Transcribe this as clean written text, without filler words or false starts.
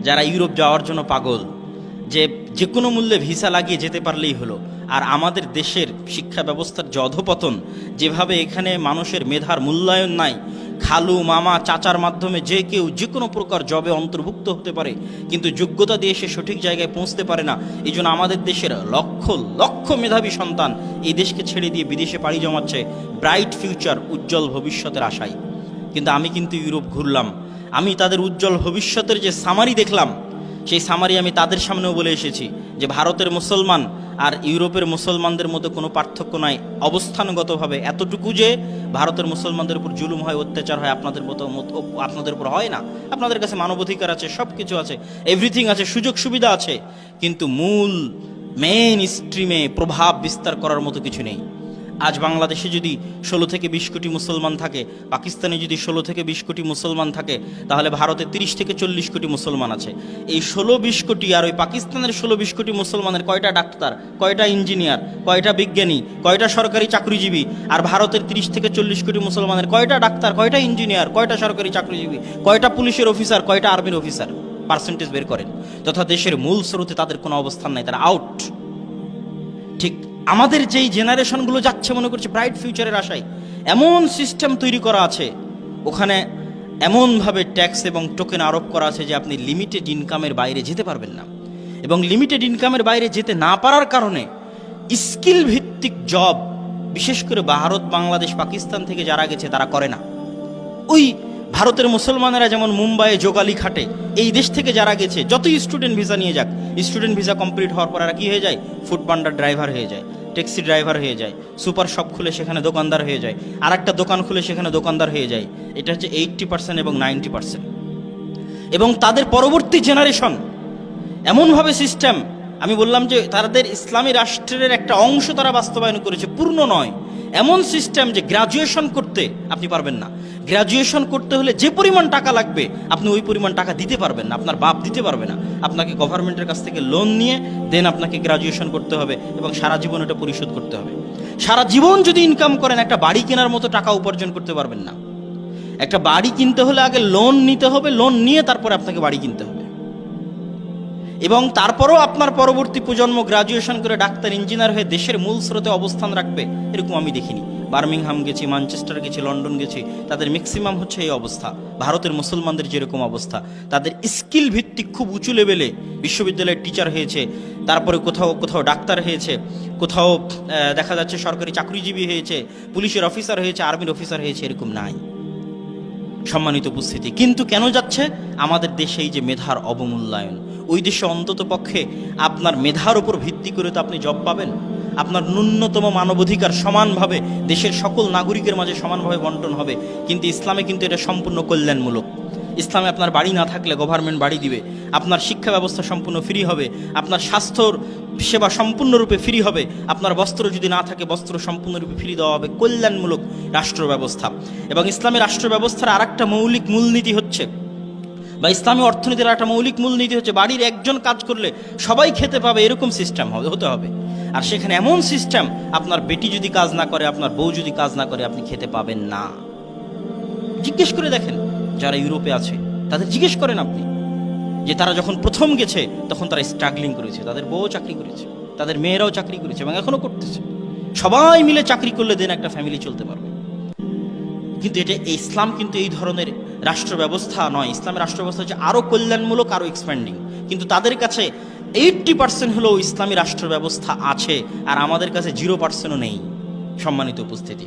যারা ইউরোপ যাওয়ার জন্য পাগল, যে যে কোনো মূল্যে ভিসা লাগিয়ে যেতে পারলেই হলো। আর আমাদের দেশের শিক্ষা ব্যবস্থার যে অধপতন, যেভাবে এখানে মানুষের মেধার মূল্যায়ন নাই, খালু মামা চাচার মাধ্যমে যে কেউ যে কোনো প্রকার জবে অন্তর্ভুক্ত হতে পারে, কিন্তু যোগ্যতা দিয়ে সে সঠিক জায়গায় পৌঁছতে পারে না। এই জন্য আমাদের দেশের লক্ষ লক্ষ মেধাবী সন্তান এই দেশকে ছেড়ে দিয়ে বিদেশে পাড়ি জমাচ্ছে ব্রাইট ফিউচার, উজ্জ্বল ভবিষ্যতের আশায়। কিন্তু আমি কিন্তু ইউরোপ ঘুরলাম, আমি তাদের উজ্জ্বল ভবিষ্যতের যে সামারি দেখলাম, সেই সামারি আমি তাদের সামনেও বলে এসেছি যে ভারতের মুসলমান আর ইউরোপের মুসলমানদের মধ্যে কোনো পার্থক্য নাই অবস্থানগতভাবে, এতটুকু যে ভারতের মুসলমানদের উপর জুলুম হয়, অত্যাচার হয়, আপনাদের উপর হয় না। আপনাদের কাছে মানবাধিকার আছে, সব কিছু আছে, এভরিথিং আছে, সুযোগ সুবিধা আছে, কিন্তু মূল মেইন স্ট্রিমে প্রভাব বিস্তার করার মতো কিছু নেই। আজ বাংলাদেশে যদি 16 থেকে 20 কোটি মুসলমান থাকে, পাকিস্তানে যদি 16 থেকে 20 কোটি মুসলমান থাকে, তাহলে ভারতে 30 থেকে 40 কোটি মুসলমান আছে। এই 16-20 কোটি আর ওই পাকিস্তানের 16-20 কোটি মুসলমানের কয়টা ডাক্তার, কয়টা ইঞ্জিনিয়ার, কয়টা বিজ্ঞানী, কয়টা সরকারি চাকরিজীবী? আর ভারতের 30 থেকে 40 কোটি মুসলমানের কয়টা ডাক্তার, কয়টা ইঞ্জিনিয়ার, কয়টা সরকারি চাকরিজীবী, কয়টা পুলিশের অফিসার, কয়টা আর্মির অফিসার? পার্সেন্টেজ বের করেন। তথা দেশের মূল স্রোতে তাদের কোনো অবস্থান নাই, তারা আউট। ঠিক আমাদের যেই জেনারেশনগুলো যাচ্ছে মনে করছে ব্রাইট ফিউচারের আশায়, এমন সিস্টেম তৈরি করা আছে, ওখানে এমনভাবে ট্যাক্স এবং টোকেন আরোপ করা আছে যে আপনি লিমিটেড ইনকামের বাইরে যেতে পারবেন না। এবং লিমিটেড ইনকামের বাইরে যেতে না পারার কারণে স্কিল ভিত্তিক জব, বিশেষ করে ভারত, বাংলাদেশ, পাকিস্তান থেকে যারা গেছে তারা করে না। ওই ভারতের মুসলমানেরা যেমন মুম্বাইয়ে যোগালি খাটে, এই দেশ থেকে যারা গেছে যতই স্টুডেন্ট ভিসা নিয়ে যাক, স্টুডেন্ট ভিসা কমপ্লিট হওয়ার পর এরা কী হয়ে যায়? ফুড পান্ডার ড্রাইভার হয়ে যায়, ট্যাক্সি ড্রাইভার হয়ে যায়, সুপার শপ খুলে সেখানে দোকানদার হয়ে যায়, আর একটা দোকান খুলে সেখানে দোকানদার হয়ে যায়। এটা হচ্ছে 80% এবং 90%। এবং তাদের পরবর্তী জেনারেশন এমনভাবে সিস্টেম, আমি বললাম যে তাদের ইসলামী রাষ্ট্রের একটা অংশ তারা বাস্তবায়ন করেছে, পূর্ণ নয়। এমন সিস্টেম যে গ্রাজুয়েশন করতে আপনি পারবেন না, গ্রাজুয়েশন করতে হলে যে পরিমাণ টাকা লাগবে আপনি ওই পরিমাণ টাকা দিতে পারবেন না, আপনার বাপ দিতে পারবে না। আপনাকে গভর্নমেন্টের কাছ থেকে লোন নিয়ে দেন আপনাকে গ্রাজুয়েশন করতে হবে এবং সারা জীবন এটা পরিশোধ করতে হবে। সারা জীবন যদি ইনকাম করেন একটা বাড়ি কেনার মতো টাকা উপার্জন করতে পারবেন না। একটা বাড়ি কিনতে হলে আগে লোন নিতে হবে, লোন নিয়ে তারপরে আপনাকে বাড়ি কিনতে হবে। এবং তারপরও আপনার পরবর্তী প্রজন্ম গ্রাজুয়েশন করে ডাক্তার, ইঞ্জিনিয়ার হয়ে দেশের মূল স্রোতে অবস্থান রাখবে, এরকম আমি দেখিনি। বার্মিংহাম গেছি, ম্যানচেস্টার গেছি, লন্ডন গেছি, তাদের ম্যাক্সিমাম হচ্ছে এই অবস্থা। ভারতের মুসলমানদের যেরকম অবস্থা, তাদের স্কিল ভিত্তিক খুব উঁচু লেভেলে বিশ্ববিদ্যালয়ের টিচার হয়েছে, তারপরে কোথাও কোথাও ডাক্তার হয়েছে, কোথাও দেখা যাচ্ছে সরকারি চাকরিজীবী হয়েছে, পুলিশের অফিসার হয়েছে, আর্মির অফিসার হয়েছে, এরকম নাই। সম্মানিত উপস্থিতি, কিন্তু কেন যাচ্ছে? আমাদের দেশে এই যে মেধার অবমূল্যায়ন, ওই দেশে অন্তত পক্ষে আপনার মেধার উপর ভিত্তি করে তো আপনি জব পাবেন, আপনার ন্যূনতম মানবাধিকার সমানভাবে দেশের সকল নাগরিকের মাঝে সমানভাবে বন্টন হবে। কিন্তু ইসলামে কিন্তু এটা সম্পূর্ণ কল্যাণমূলক। ইসলামে আপনার বাড়ি না থাকলে গভর্নমেন্ট বাড়ি দিবে, আপনার শিক্ষা ব্যবস্থা সম্পূর্ণ ফ্রি হবে, আপনার স্বাস্থ্যর সেবা সম্পূর্ণরূপে ফ্রি হবে, আপনার বস্ত্র যদি না থাকে বস্ত্র সম্পূর্ণরূপে ফ্রি দেওয়া হবে। কল্যাণমূলক রাষ্ট্র ব্যবস্থা। এবং ইসলামী রাষ্ট্র ব্যবস্থার আরেকটা মৌলিক মূলনীতি হচ্ছে, বা ইসলামী অর্থনীতির একটা মৌলিক মূলনীতি হচ্ছে, বাড়ির একজন কাজ করলে সবাই খেতে পাবে, এরকম সিস্টেম হতে হবে। আর সেখানে এমন সিস্টেম, আপনার বেটি যদি কাজ না করে, আপনার বউ যদি কাজ না করে, আপনি খেতে পাবেন না। জিজ্ঞেস করে দেখেন যারা ইউরোপে আছে, তাদের জিজ্ঞেস করেন আপনি যে তারা যখন প্রথম গেছে তখন তারা স্ট্রাগলিং করেছে, তাদের বউ চাকরি করেছে, তাদের মেয়েরাও চাকরি করেছে এবং এখনো করতেছে। সবাই মিলে চাকরি করলে দেন একটা ফ্যামিলি চলতে পারবে। কিন্তু এটা ইসলাম কিন্তু এই ধরনের রাষ্ট্র ব্যবস্থা নয়। ইসলামের রাষ্ট্র ব্যবস্থা হচ্ছে আরো কল্যাণমূলক, আরো এক্সপ্যান্ডিং। কিন্তু তাদের কাছে 80% হলেও ইসলামী রাষ্ট্র ব্যবস্থা আছে, আর আমাদের কাছে 0%ও নেই। সম্মানিত উপস্থিতি।